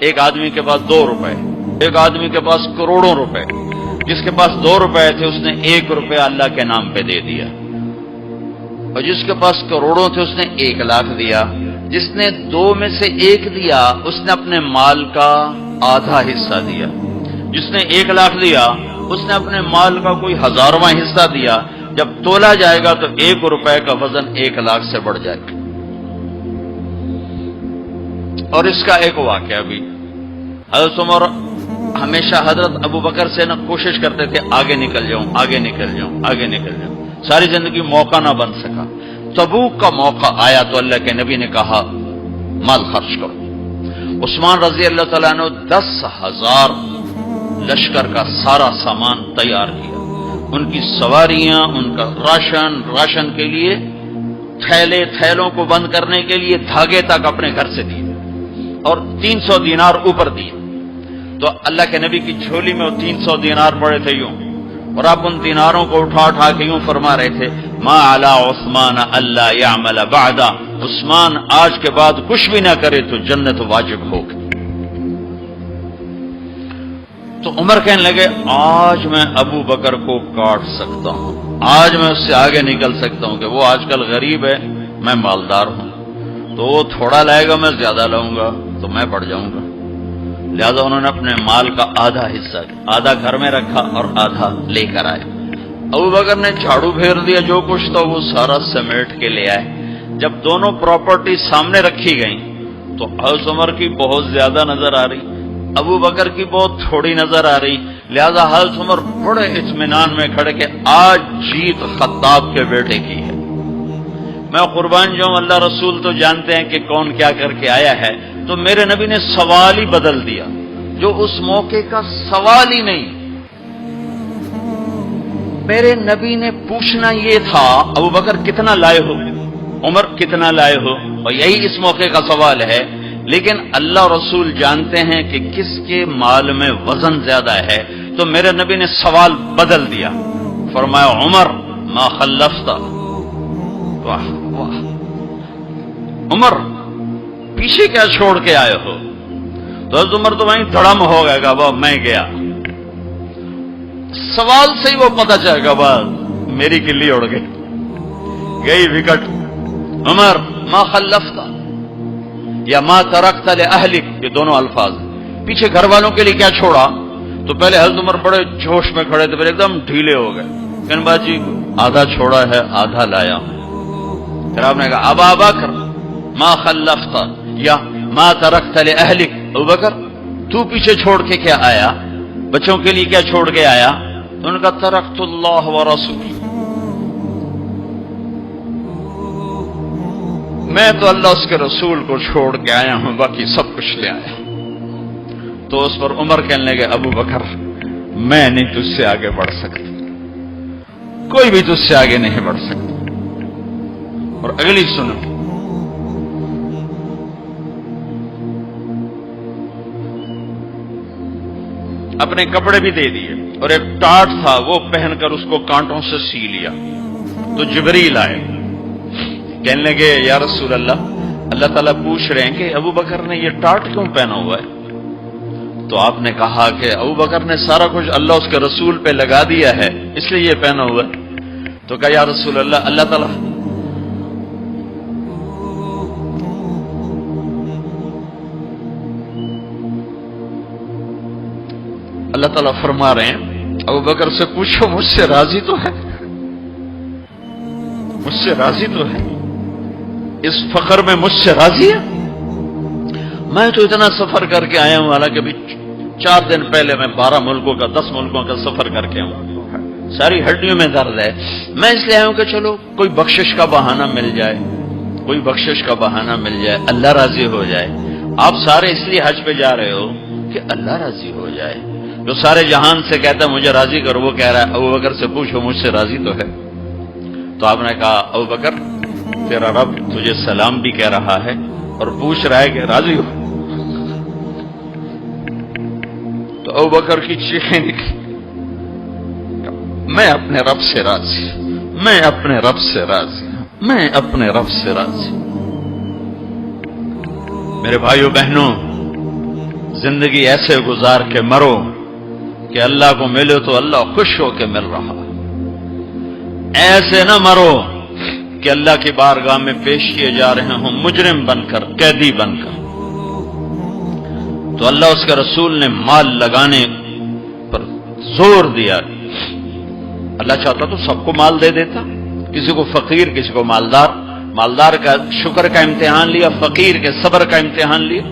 ایک آدمی کے پاس 2 روپے، ایک آدمی کے پاس کروڑوں روپے. جس کے پاس 2 روپے تھے اس نے 1 روپے اللہ کے نام پہ دے دیا، اور جس کے پاس کروڑوں تھے اس نے 1 لاکھ دیا. جس نے 2 میں سے 1 دیا اس نے اپنے مال کا آدھا حصہ دیا. جس نے 1 لاکھ دیا اس نے اپنے مال کا کوئی 1000واں حصہ دیا. جب تولا جائے گا تو 1 روپے کا وزن 1 لاکھ سے بڑھ جائے گا. اور اس کا ایک واقعہ بھی، حضرت عمر ہمیشہ حضرت ابو بکر سے نہ کوشش کرتے تھے آگے نکل جاؤں، آگے نکل جاؤں، آگے نکل جاؤں. ساری زندگی موقع نہ بن سکا. تبوک کا موقع آیا تو اللہ کے نبی نے کہا مال خرچ کرو. عثمان رضی اللہ تعالیٰ نے 10,000 لشکر کا سارا سامان تیار کیا. ان کی سواریاں، ان کا راشن کے لیے تھیلوں کو بند کرنے کے لیے دھاگے تک اپنے گھر سے دیے، اور 300 دینار اوپر دیے. تو اللہ کے نبی کی جھولی میں وہ 300 دینار پڑے تھے یوں، اور آپ ان دیناروں کو اٹھا کے یوں فرما رہے تھے ما علی عثمان اللہ یعمل بعدا، عثمان آج کے بعد کچھ بھی نہ کرے تو جنت واجب ہوگی. تو عمر کہنے لگے آج میں ابو بکر کو کاٹ سکتا ہوں، آج میں اس سے آگے نکل سکتا ہوں کہ وہ آج کل غریب ہے، میں مالدار ہوں، تو وہ تھوڑا لائے گا میں زیادہ لاؤں گا تو میں بڑھ جاؤں گا. لہذا انہوں نے اپنے مال کا آدھا حصہ، آدھا گھر میں رکھا اور آدھا لے کر آئے. ابو بکر نے جھاڑو پھیر دیا، جو کچھ تھا وہ سارا سمیٹ کے لے آئے. جب دونوں پراپرٹی سامنے رکھی گئیں تو حضرت عمر کی بہت زیادہ نظر آ رہی، ابو بکر کی بہت تھوڑی نظر آ رہی. لہذا حضرت عمر بڑے اطمینان میں کھڑے کہ آج جیت خطاب کے بیٹے کی ہے. میں قربان جاؤں، اللہ رسول تو جانتے ہیں کہ کون کیا کر کے آیا ہے. تو میرے نبی نے سوال ہی بدل دیا، جو اس موقع کا سوال ہی نہیں. میرے نبی نے پوچھنا یہ تھا ابو بکر کتنا لائے ہو، عمر کتنا لائے ہو، اور یہی اس موقع کا سوال ہے. لیکن اللہ رسول جانتے ہیں کہ کس کے مال میں وزن زیادہ ہے، تو میرے نبی نے سوال بدل دیا، فرمایا عمر ما خلفت. واہ واہ، عمر پیچھے کیا چھوڑ کے آئے ہو؟ تو حضرت عمر تو وہیں دھڑم ہو گئے گا، وہ میں گیا. سوال سے ہی وہ پتہ چلے گا، بس میری گلی اڑ گئی وکٹ. عمر ما خلفت یا ما ترکت لأہلک، یہ دونوں الفاظ پیچھے گھر والوں کے لیے کیا چھوڑا. تو پہلے حضرت عمر بڑے جوش میں کھڑے تھے، پھر ایک دم ڈھیلے ہو گئے. کہنے بات جی آدھا چھوڑا ہے آدھا لایا ہوں. پھر آپ نے کہا ابا بکر ما خلفت یا ما ترکت لأہلک، ابو بکر تو پیچھے چھوڑ کے کیا آیا، بچوں کے لیے کیا چھوڑ کے آیا؟ تو ان کا ترکت اللہ ورسولہ، میں تو اللہ اس کے رسول کو چھوڑ کے آیا ہوں، باقی سب کچھ لے آیا. تو اس پر عمر کہنے لگے ابو بکر میں نہیں تجھ سے آگے بڑھ سکتا، کوئی بھی تجھ سے آگے نہیں بڑھ سکتا. اور اگلی سنو، اپنے کپڑے بھی دے دیے اور ایک ٹاٹ تھا وہ پہن کر اس کو کانٹوں سے سی لیا. تو جبریل آئے، کہنے لگے یا رسول اللہ، اللہ تعالیٰ پوچھ رہے ہیں کہ ابو بکر نے یہ ٹاٹ کیوں پہنا ہوا ہے؟ تو آپ نے کہا کہ ابو بکر نے سارا کچھ اللہ اس کے رسول پہ لگا دیا ہے اس لیے یہ پہنا ہوا ہے. تو کہا یا رسول اللہ، اللہ تعالیٰ فرما رہے ہیں ابو بکر سے پوچھو مجھ سے راضی تو ہے، مجھ سے راضی تو ہے، اس فخر میں مجھ سے راضی ہے؟ میں تو اتنا سفر کر کے آیا ہوں، حالانکہ ابھی 4 دن پہلے میں 12 ملکوں کا 10 ملکوں کا سفر کر کے ہوں، ساری ہڈیوں میں درد ہے. میں اس لیے آیا ہوں کہ چلو کوئی بخشش کا بہانہ مل جائے، کوئی بخشش کا بہانہ مل جائے، اللہ راضی ہو جائے. آپ سارے اس لیے حج پہ جا رہے ہو کہ اللہ راضی ہو جائے. جو سارے جہان سے کہتا ہے مجھے راضی کر، وہ کہہ رہا ہے ابو بکر سے پوچھو مجھ سے راضی تو ہے. تو آپ نے کہا ابو بکر تیرا رب تجھے سلام بھی کہہ رہا ہے اور پوچھ رہا ہے کہ راضی ہو. تو ابو بکر کی چیخیں نکلی، میں اپنے رب سے راضی، میں اپنے رب سے راضی، میں اپنے رب سے راضی. میرے بھائیو بہنوں، زندگی ایسے گزار کے مرو کہ اللہ کو ملو تو اللہ خوش ہو کے مل رہا، ایسے نہ مرو کہ اللہ کی بارگاہ میں پیش کیے جا رہے ہوں مجرم بن کر، قیدی بن کر۔ تو اللہ اس کے رسول نے مال لگانے پر زور دیا۔ اللہ چاہتا تو سب کو مال دے دیتا، کسی کو فقیر، کسی کو مالدار، مالدار کا شکر کا امتحان لیا، فقیر کے صبر کا امتحان لیا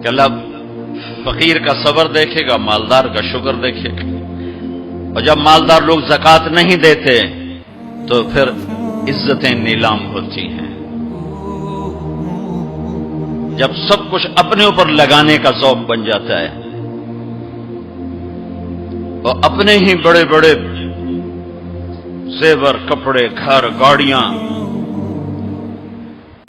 کہ اللہ فقیر کا صبر دیکھے گا، مالدار کا شکر دیکھے گا۔ اور جب مالدار لوگ زکوٰۃ نہیں دیتے تو پھر عزتیں نیلام ہوتی ہیں۔ جب سب کچھ اپنے اوپر لگانے کا ذوق بن جاتا ہے اور اپنے ہی بڑے بڑے زیور، کپڑے، گھر، گاڑیاں